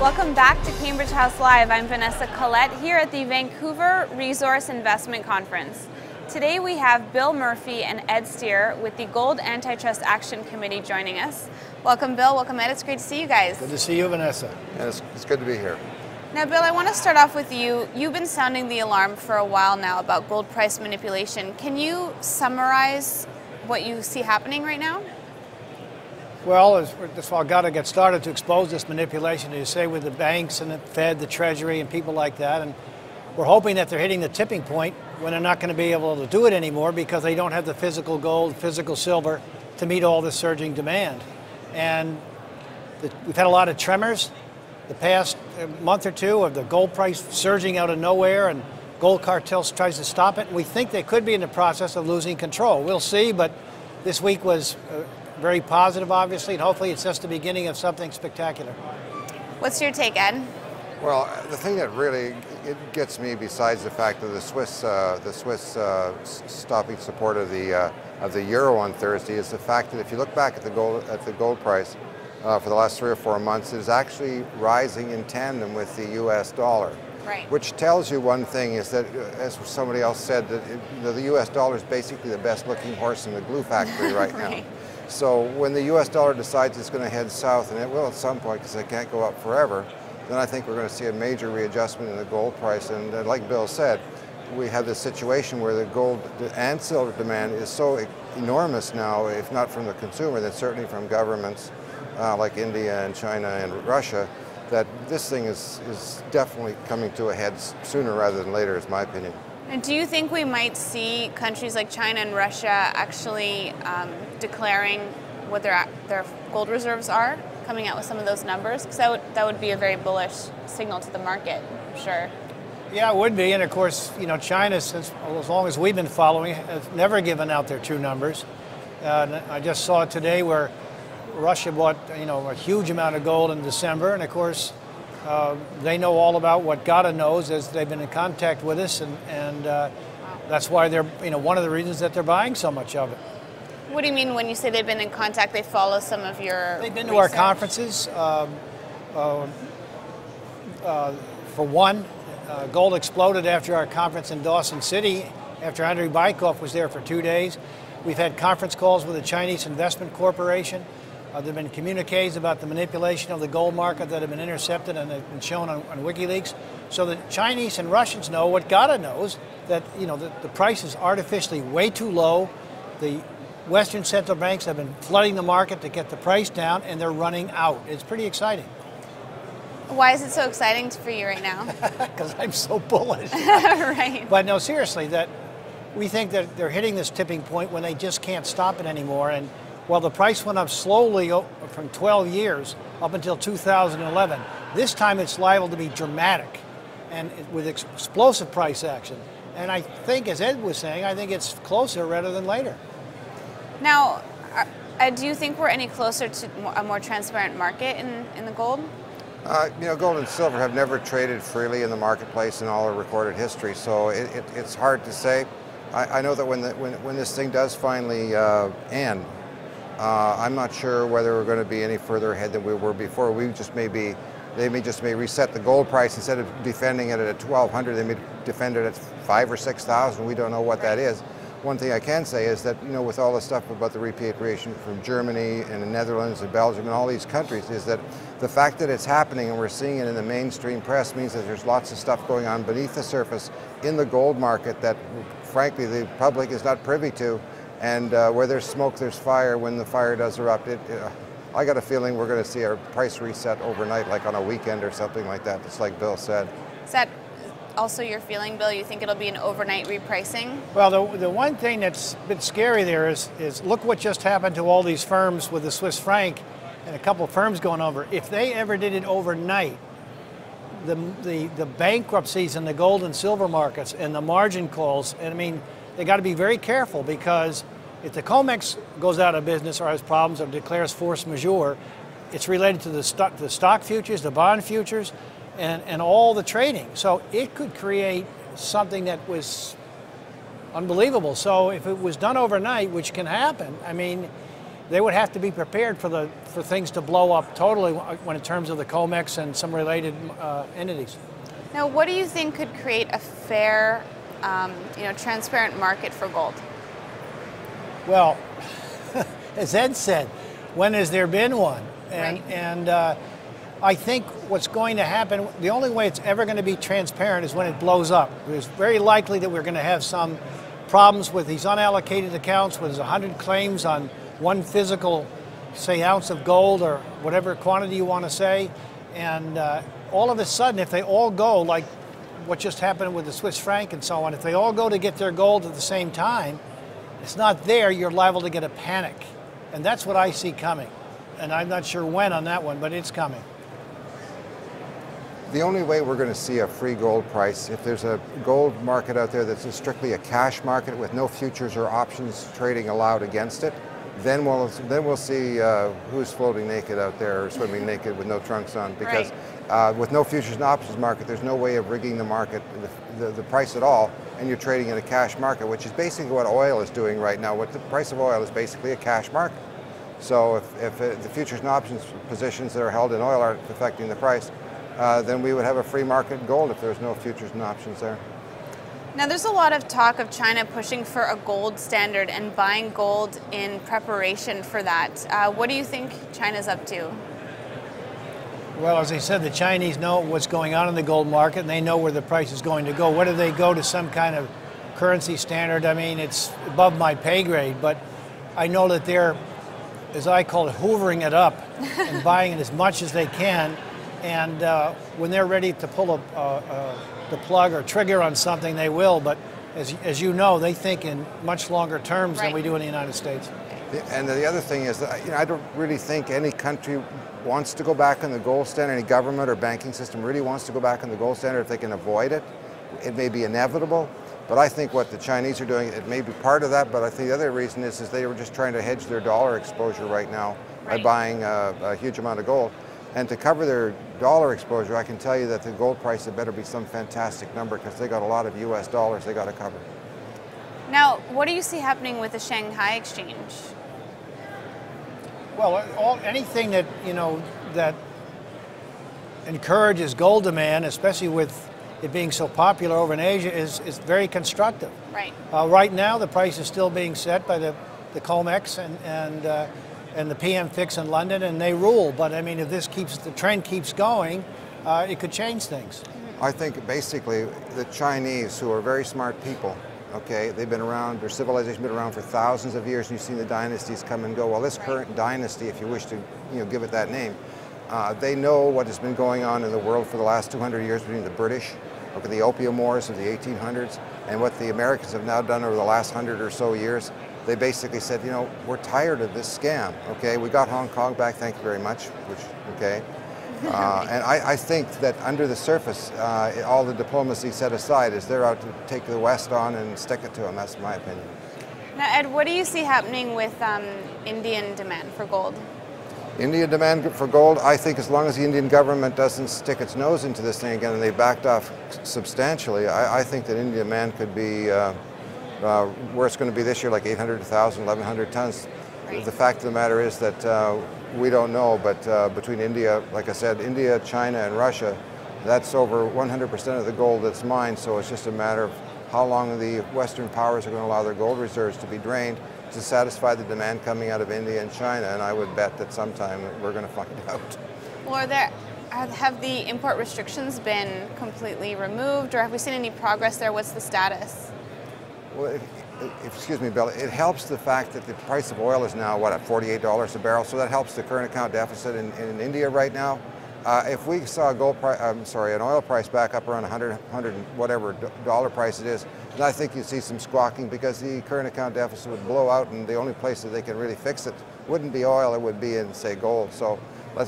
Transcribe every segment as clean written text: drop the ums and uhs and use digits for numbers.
Welcome back to Cambridge House Live. I'm Vanessa Collette here at the Vancouver Resource Investment Conference. Today we have Bill Muprhy and Ed Steer with the Gold Antitrust Action Committee joining us. Welcome Bill, welcome Ed, it's great to see you guys. Good to see you, Vanessa. Yeah, it's good to be here. Now Bill, I want to start off with you. You've been sounding the alarm for a while now about gold price manipulation. Can you summarize what you see happening right now? Well, that's why I've got to get started to expose this manipulation, as you say, with the banks and the Fed, the Treasury, and people like that. And we're hoping that they're hitting the tipping point when they're not going to be able to do it anymore because they don't have the physical gold, physical silver to meet all this surging demand. And we've had a lot of tremors the past month or two of the gold price surging out of nowhere, and gold cartels tries to stop it. We think they could be in the process of losing control. We'll see, but this week was very positive, obviously, and hopefully it's just the beginning of something spectacular. What's your take, Ed? Well, the thing that really gets me, besides the fact of the Swiss stopping support of the euro on Thursday, is the fact that if you look back at the gold price for the last 3 or 4 months, it is actually rising in tandem with the U.S. dollar. Right. Which tells you one thing, is that, as somebody else said, that the U.S. dollar is basically the best-looking horse in the glue factory right now. So when the U.S. dollar decides it's going to head south, and it will at some point because it can't go up forever, then I think we're going to see a major readjustment in the gold price. And like Bill said, we have this situation where the gold and silver demand is so enormous now, if not from the consumer, then certainly from governments like India and China and Russia, that this thing is definitely coming to a head sooner rather than later, is my opinion. And do you think we might see countries like China and Russia actually declaring what their gold reserves are, coming out with some of those numbers? Because that would be a very bullish signal to the market, I'm sure. Yeah, it would be. And of course, you know, China, since as long as we've been following, has never given out their true numbers. I just saw it today where Russia bought, you know, a huge amount of gold in December, and of course, they know all about what Gata knows, as they've been in contact with us, and that's why they're, you know, one of the reasons that they're buying so much of it. What do you mean when you say they've been in contact? They follow some of your They've been research? to our conferences. For one, gold exploded after our conference in Dawson City, after Andrei Bykov was there for 2 days. We've had conference calls with the Chinese Investment Corporation. There have been communiques about the manipulation of the gold market that have been intercepted and have been shown on WikiLeaks. So the Chinese and Russians know what Gata knows, that, you know, the price is artificially way too low. The Western central banks have been flooding the market to get the price down, and they're running out. It's pretty exciting. Why is it so exciting for you right now? Because I'm so bullish. Right. But no, seriously, that we think that they're hitting this tipping point when they just can't stop it anymore. And while the price went up slowly from 12 years up until 2011, this time it's liable to be dramatic and with explosive price action. And I think, as Ed was saying, I think it's closer rather than later. Now, do you think we're any closer to a more transparent market in the gold? You know, gold and silver have never traded freely in the marketplace in all of recorded history, so it's hard to say. I know that when this thing does finally end, I'm not sure whether we're going to be any further ahead than we were before. They may reset the gold price. Instead of defending it at 1,200, they may defend it at 5,000 or 6,000. We don't know what that is. One thing I can say is that, you know, with all the stuff about the repatriation from Germany and the Netherlands and Belgium and all these countries, is that the fact that it's happening and we're seeing it in the mainstream press means that there's lots of stuff going on beneath the surface in the gold market that, frankly, the public is not privy to. And where there's smoke, there's fire. When the fire does erupt, I got a feeling we're going to see our price reset overnight, like on a weekend or something like that, just like Bill said. Is that also your feeling, Bill? You think it'll be an overnight repricing? Well, the one thing that's a bit scary there is look what just happened to all these firms with the Swiss franc and a couple of firms going over. If they ever did it overnight, the bankruptcies in the gold and silver markets and the margin calls, and I mean, they got to be very careful, because if the COMEX goes out of business or has problems or declares force majeure, it's related to the stock futures, the bond futures, and all the trading. So it could create something that was unbelievable. So if it was done overnight, which can happen, I mean, they would have to be prepared for things to blow up totally when in terms of the COMEX and some related entities. Now, what do you think could create a fair, transparent market for gold? Well, as Ed said, when has there been one? And I think what's going to happen, the only way it's ever going to be transparent is when it blows up. It's very likely that we're going to have some problems with these unallocated accounts where there's 100 claims on one physical, say, ounce of gold or whatever quantity you want to say. And all of a sudden, if they all go, like what just happened with the Swiss franc and so on, if they all go to get their gold at the same time, it's not there, you're liable to get a panic. And that's what I see coming. And I'm not sure when on that one, but it's coming. The only way we're going to see a free gold price, if there's a gold market out there that's strictly a cash market with no futures or options trading allowed against it, then we'll see who's floating naked out there or swimming naked with no trunks on. Because with no futures and options market, there's no way of rigging the market, the price at all, and you're trading in a cash market, which is basically what oil is doing right now. What the price of oil is basically a cash market. So if the futures and options positions that are held in oil aren't affecting the price, then we would have a free market in gold if there's no futures and options there. Now, there's a lot of talk of China pushing for a gold standard and buying gold in preparation for that. What do you think China's up to? Well, as I said, the Chinese know what's going on in the gold market, and they know where the price is going to go. Whether they go to some kind of currency standard, I mean, it's above my pay grade, but I know that they're, as I call it, hoovering it up and buying it as much as they can. And when they're ready to pull the plug or trigger on something, they will. But as you know, they think in much longer terms than we do in the United States. And the other thing is that I don't really think any country wants to go back on the gold standard. Any government or banking system really wants to go back on the gold standard if they can avoid it. It may be inevitable. But I think what the Chinese are doing, it may be part of that, but I think the other reason is they were just trying to hedge their dollar exposure right now by buying a huge amount of gold. And to cover their dollar exposure, I can tell you that the gold price had better be some fantastic number because they got a lot of US dollars they got to cover. Now, what do you see happening with the Shanghai exchange? Well, anything that, that encourages gold demand, especially with it being so popular over in Asia, is very constructive. Right. Right now, the price is still being set by the COMEX and the PM fix in London, and they rule. But I mean, if the trend keeps going, it could change things. I think basically the Chinese, who are very smart people, okay, they've been around, their civilization's been around for thousands of years, and you've seen the dynasties come and go. Well, this current dynasty, if you wish to give it that name, they know what has been going on in the world for the last 200 years between the British, okay, the Opium Wars of the 1800s, and what the Americans have now done over the last 100 or so years. They basically said, we're tired of this scam, okay? We got Hong Kong back, thank you very much, okay? And I think that under the surface, all the diplomacy set aside is they're out to take the West on and stick it to them. That's my opinion. Now, Ed, what do you see happening with Indian demand for gold? Indian demand for gold, I think as long as the Indian government doesn't stick its nose into this thing again and they backed off substantially, I think that Indian demand could be where it's going to be this year, like 800, 1,000, 1,100 tons. Right. The fact of the matter is that we don't know, but between India, like I said, India, China, and Russia, that's over 100% of the gold that's mined, so it's just a matter of how long the Western powers are going to allow their gold reserves to be drained to satisfy the demand coming out of India and China, and I would bet that sometime we're going to find out. Well, have the import restrictions been completely removed, or have we seen any progress there? What's the status? Well, excuse me, Bill, it helps the fact that the price of oil is now, what, at $48 a barrel, so that helps the current account deficit in India right now. If we saw an oil price back up around 100 whatever dollar price it is, then I think you'd see some squawking because the current account deficit would blow out, and the only place that they can really fix it wouldn't be oil, it would be in, say, gold. So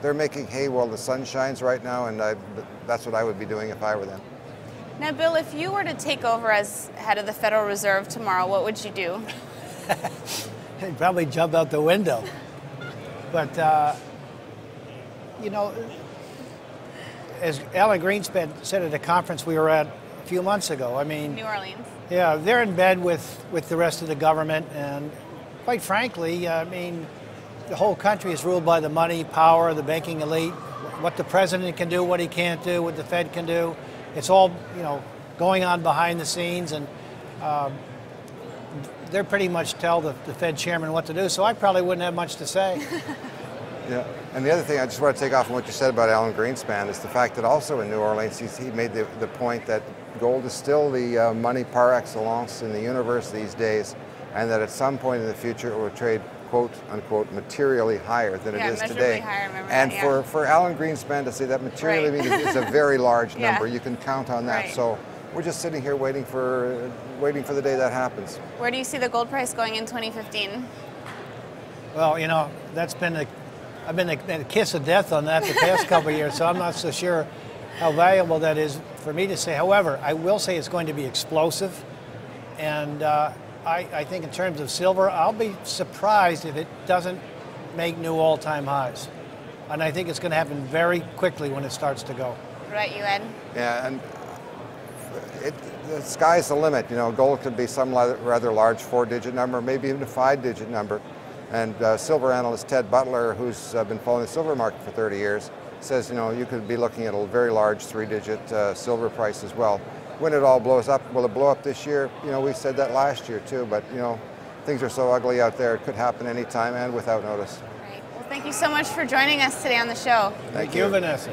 they're making hay while the sun shines right now, and that's what I would be doing if I were them. Now, Bill, if you were to take over as head of the Federal Reserve tomorrow, what would you do? I'd probably jump out the window. But, as Alan Greenspan said at a conference we were at a few months ago, I mean... New Orleans. Yeah, they're in bed with the rest of the government, and quite frankly, I mean, the whole country is ruled by the money, power, the banking elite, what the president can do, what he can't do, what the Fed can do. It's all, going on behind the scenes, and they're pretty much tell the Fed chairman what to do, so I probably wouldn't have much to say. Yeah, and the other thing I just want to take off on what you said about Alan Greenspan is the fact that also in New Orleans he made the point that gold is still the money par excellence in the universe these days, and that at some point in the future it will trade quote unquote materially higher than it is today. Higher, and that, for Alan Greenspan to say that materially means it's a very large number. You can count on that. Right. So we're just sitting here waiting for the day that happens. Where do you see the gold price going in 2015? Well, that's been I've been a kiss of death on that the past couple of years, so I'm not so sure how valuable that is for me to say. However, I will say it's going to be explosive, and I think in terms of silver, I'll be surprised if it doesn't make new all-time highs. And I think it's going to happen very quickly when it starts to go. What about you, Ed? Yeah, and the sky's the limit. Gold could be some rather large 4-digit number, maybe even a 5-digit number. And silver analyst Ted Butler, who's been following the silver market for 30 years, says, you could be looking at a very large 3-digit silver price as well. When it all blows up, will it blow up this year? We said that last year too, but things are so ugly out there, it could happen anytime and without notice. Right. Well, thank you so much for joining us today on the show. Thank you, Vanessa.